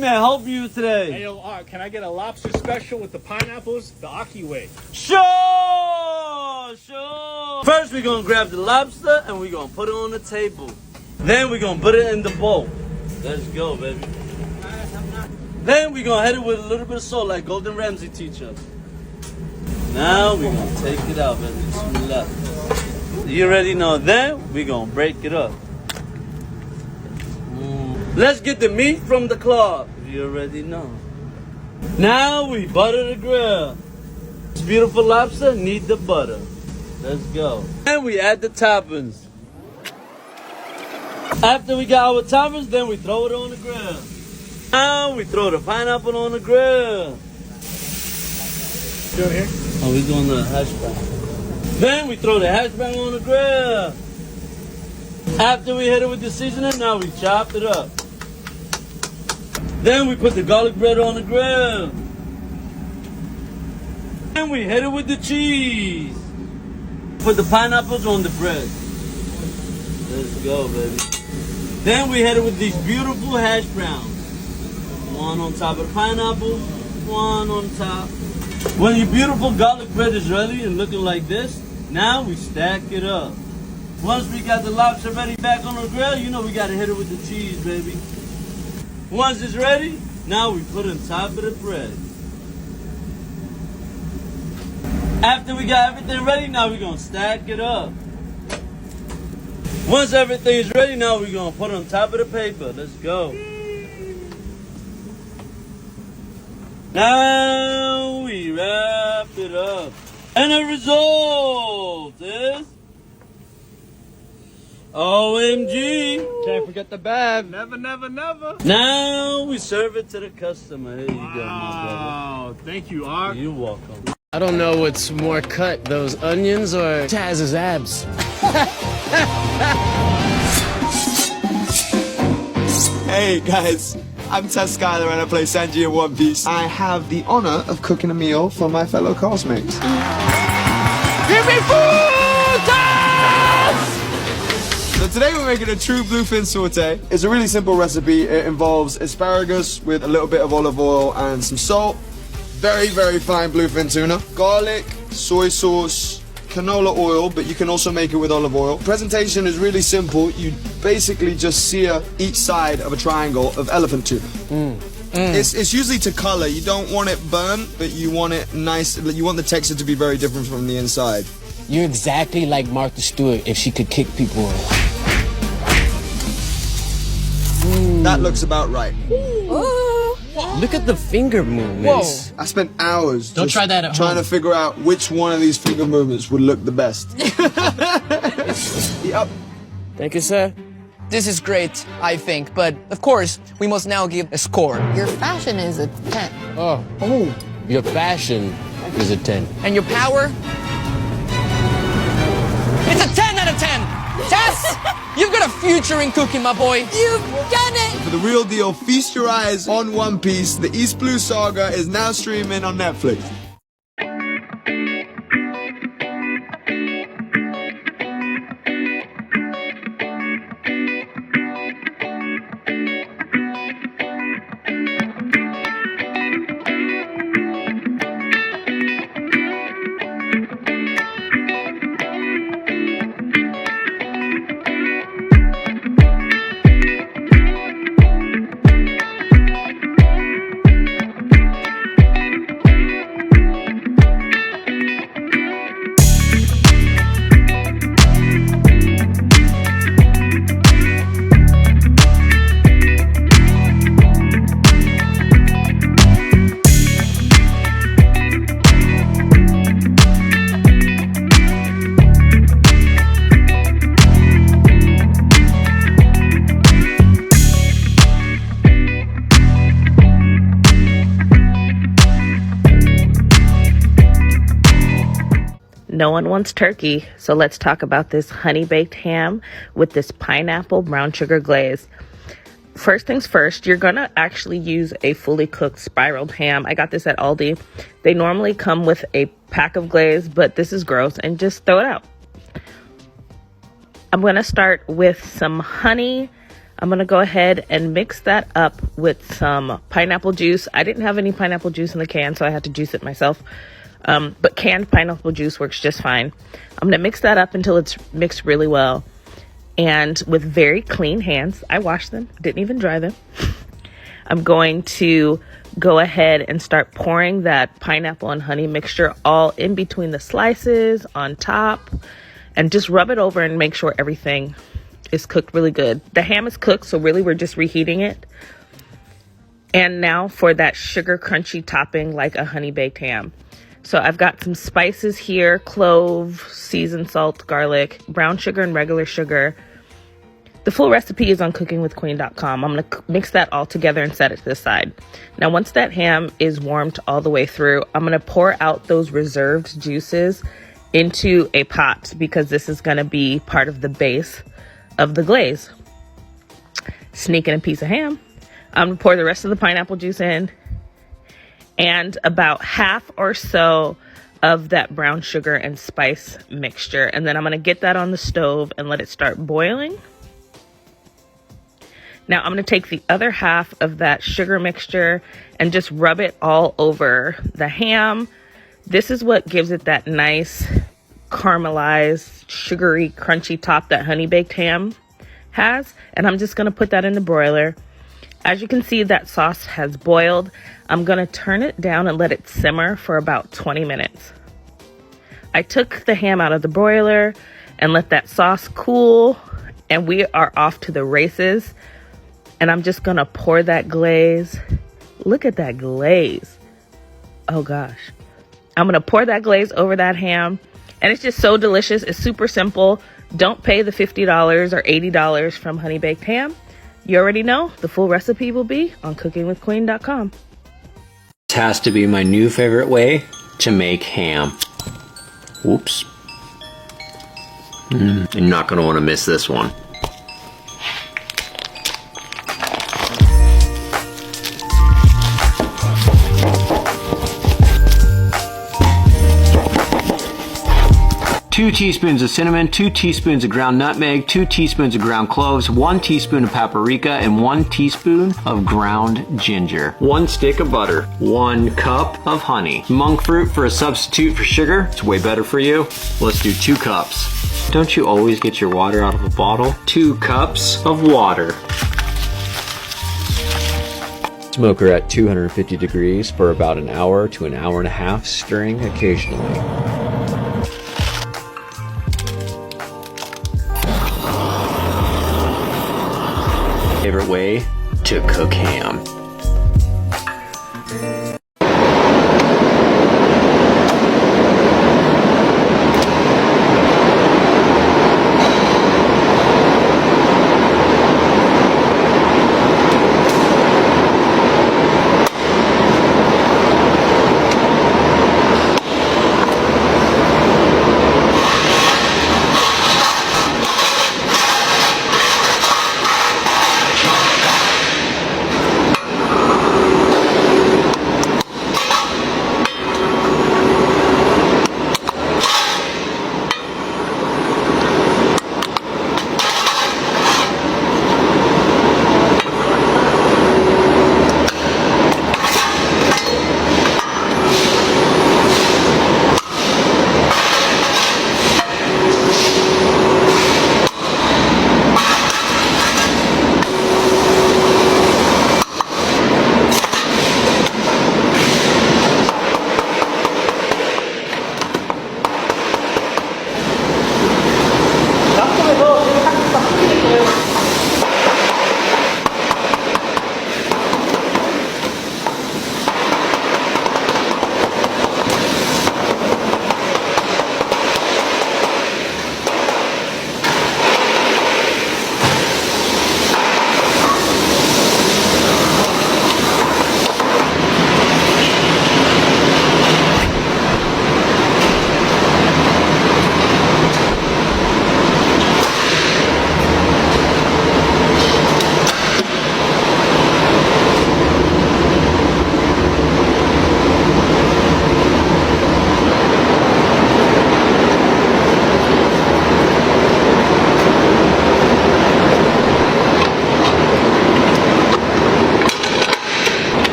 may I help you today? Hey, yo, can I get a lobster special with the pineapples the Aki way? Sure. First, we're going to grab the lobster and we're going to put it on the table. Then we're going to put it in the bowl. Let's go, baby. Then we're going to hit it with a little bit of salt like Golden Ramsay teach us. Now we're going to take it out, baby. Bismillah. You already know. Then we're going to break it up. Let's get the meat from the cloth. You already know. Now we butter the grill. This beautiful lobster need the butter. Let's go. And we add the toppings. After we got our toppings, then we throw it on the grill. Now we throw the pineapple on the grill. Doing here? Oh, we're doing the hash brown. Then we throw the hash brown on the grill. After we hit it with the seasoning, now we chop it up. Then we put the garlic bread on the grill. Then we hit it with the cheese. Put the pineapples on the bread. Let's go, baby. Then we hit it with these beautiful hash browns. One on top of the pineapple, one on top. When your beautiful garlic bread is ready and looking like this, now we stack it up. Once we got the lobster ready back on the grill, you know we gotta hit it with the cheese, baby. Once it's ready, now we put it on top of the bread. After we got everything ready, now we're gonna stack it up. Once everything is ready, now we're gonna put it on top of the paper. Let's go. Now we wrap it up. And the result is OMG. Can't forget the bag. Never. Now we serve it to the customer. Here you go, my brother. Wow, thank you, Ark. You're welcome. I don't know what's more cut, those onions or Taz's abs. Hey guys, I'm Taz Skyler and I play Sanji in One Piece. I have the honor of cooking a meal for my fellow castmates. Give me food, Taz! So today we're making a true bluefin saute. It's a really simple recipe. It involves asparagus with a little bit of olive oil and some salt. Very, very fine bluefin tuna. Garlic, soy sauce, canola oil, but you can also make it with olive oil. Presentation is really simple. You basically just sear each side of a triangle of elephant tuna. It's usually to color. You don't want it burnt, but you want it nice. You want the texture to be very different from the inside. You're exactly like Martha Stewart if she could kick people out. That looks about right. Look at the finger movements. I spent hours Don't try that at trying home. to figure out which one of these finger movements would look the best. Yep. Thank you, sir. This is great, I think, but of course, we must now give a score. Your fashion is a 10. Oh, your fashion is a 10. And your power? It's a 10 out of 10! Tess, you've got a future in cooking, my boy. You've done it! For the real deal, feast your eyes on One Piece. The East Blue Saga is now streaming on Netflix. No one wants turkey, so let's talk about this honey-baked ham with this pineapple brown sugar glaze. First things first, you're gonna actually use a fully cooked spiraled ham. I got this at Aldi. They normally come with a pack of glaze, but this is gross, and just throw it out. I'm gonna start with some honey. I'm going to go ahead and mix that up with some pineapple juice. I didn't have any pineapple juice in the can, so I had to juice it myself. But canned pineapple juice works just fine. I'm going to mix that up until it's mixed really well. And with very clean hands, I washed them, didn't even dry them. I'm going to go ahead and start pouring that pineapple and honey mixture all in between the slices, on top, and just rub it over and make sure everything is cooked really good. The ham is cooked, so really we're just reheating it. And now for that sugar crunchy topping like a honey baked ham. So I've got some spices here: clove, seasoned salt, garlic, brown sugar, and regular sugar. The full recipe is on cookingwithqueen.com. I'm going to mix that all together and set it to the side. Now, once that ham is warmed all the way through, I'm going to pour out those reserved juices into a pot because this is going to be part of the base of the glaze. Sneak in a piece of ham. I'm going to pour the rest of the pineapple juice in and about half or so of that brown sugar and spice mixture. And then I'm going to get that on the stove and let it start boiling. Now I'm going to take the other half of that sugar mixture and just rub it all over the ham. This is what gives it that nice caramelized, sugary, crunchy top that honey baked ham has. And I'm just going to put that in the broiler. As you can see, that sauce has boiled. I'm going to turn it down and let it simmer for about 20 minutes. I took the ham out of the broiler and let that sauce cool, and we are off to the races. And I'm just going to pour that glaze. Look at that glaze. Oh gosh. I'm going to pour that glaze over that ham. And it's just so delicious. It's super simple. Don't pay the $50 or $80 from Honey Baked Ham. You already know the full recipe will be on cookingwithqueen.com. This has to be my new favorite way to make ham. Whoops. You're not going to want to miss this one. Two teaspoons of cinnamon, 2 teaspoons of ground nutmeg, 2 teaspoons of ground cloves, 1 teaspoon of paprika, and 1 teaspoon of ground ginger. 1 stick of butter, 1 cup of honey. Monk fruit for a substitute for sugar. It's way better for you. Let's do 2 cups. Don't you always get your water out of a bottle? 2 cups of water. Smoker at 250 degrees for about an hour to an hour and a half, stirring occasionally. Favorite way to cook ham.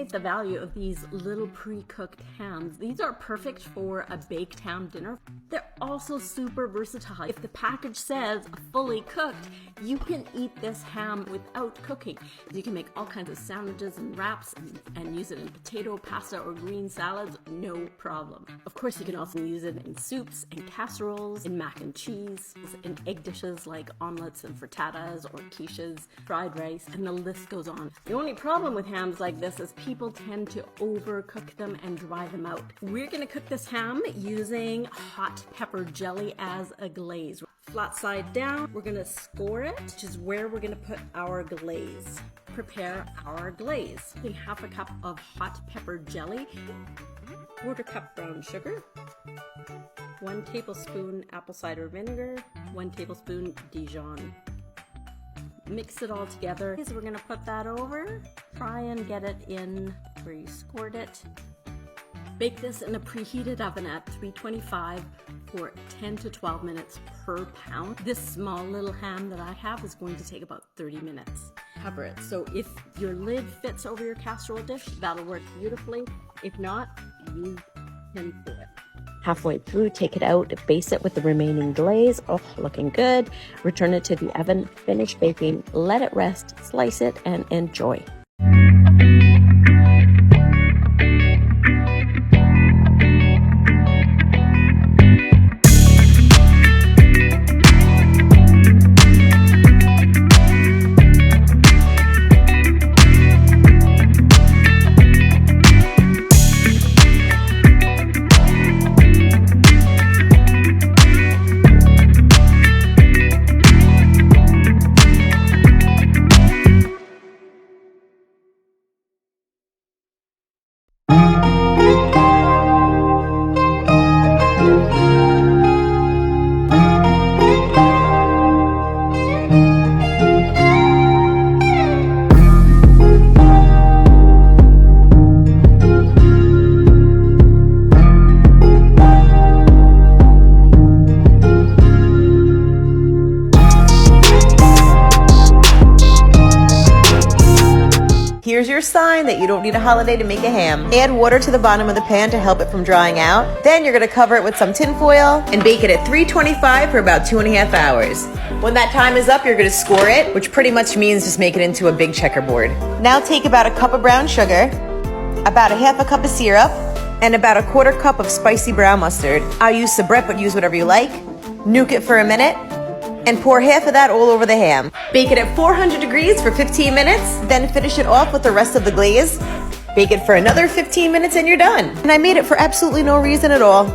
at the value of these little pre-cooked hams. These are perfect for a baked ham dinner. They're also super versatile. If the package says fully cooked, you can eat this ham without cooking. You can make all kinds of sandwiches and wraps and use it in potato, pasta, or green salads, no problem. Of course, you can also use it in soups and casseroles, in mac and cheese, in egg dishes like omelets and frittatas or quiches, fried rice, and the list goes on. The only problem with hams like this is people tend to overcook them and dry them out. We're gonna cook this ham using hot pepper jelly as a glaze. Flat side down, we're gonna score it, which is where we're gonna put our glaze. Prepare our glaze. Using half a cup of hot pepper jelly, 1/4 cup brown sugar, 1 tablespoon apple cider vinegar, 1 tablespoon Dijon. Mix it all together. So we're gonna put that over. Try and get it in where you scored it. Bake this in a preheated oven at 325 for 10 to 12 minutes per pound. This small little ham that I have is going to take about 30 minutes. Cover it. So if your lid fits over your casserole dish, that'll work beautifully. If not, use tin foil. Halfway through, take it out, base it with the remaining glaze. Oh, looking good. Return it to the oven, finish baking, let it rest, slice it, and enjoy. Here's your sign that you don't need a holiday to make a ham. Add water to the bottom of the pan to help it from drying out. Then you're gonna cover it with some tin foil and bake it at 325 for about 2.5 hours. When that time is up, you're gonna score it, which pretty much means just make it into a big checkerboard. Now take about a cup of brown sugar, about a half a cup of syrup, and about a 1/4 cup of spicy brown mustard. I'll use Sabret, but use whatever you like. Nuke it for a minute, and pour half of that all over the ham. Bake it at 400 degrees for 15 minutes, then finish it off with the rest of the glaze. Bake it for another 15 minutes and you're done. And I made it for absolutely no reason at all.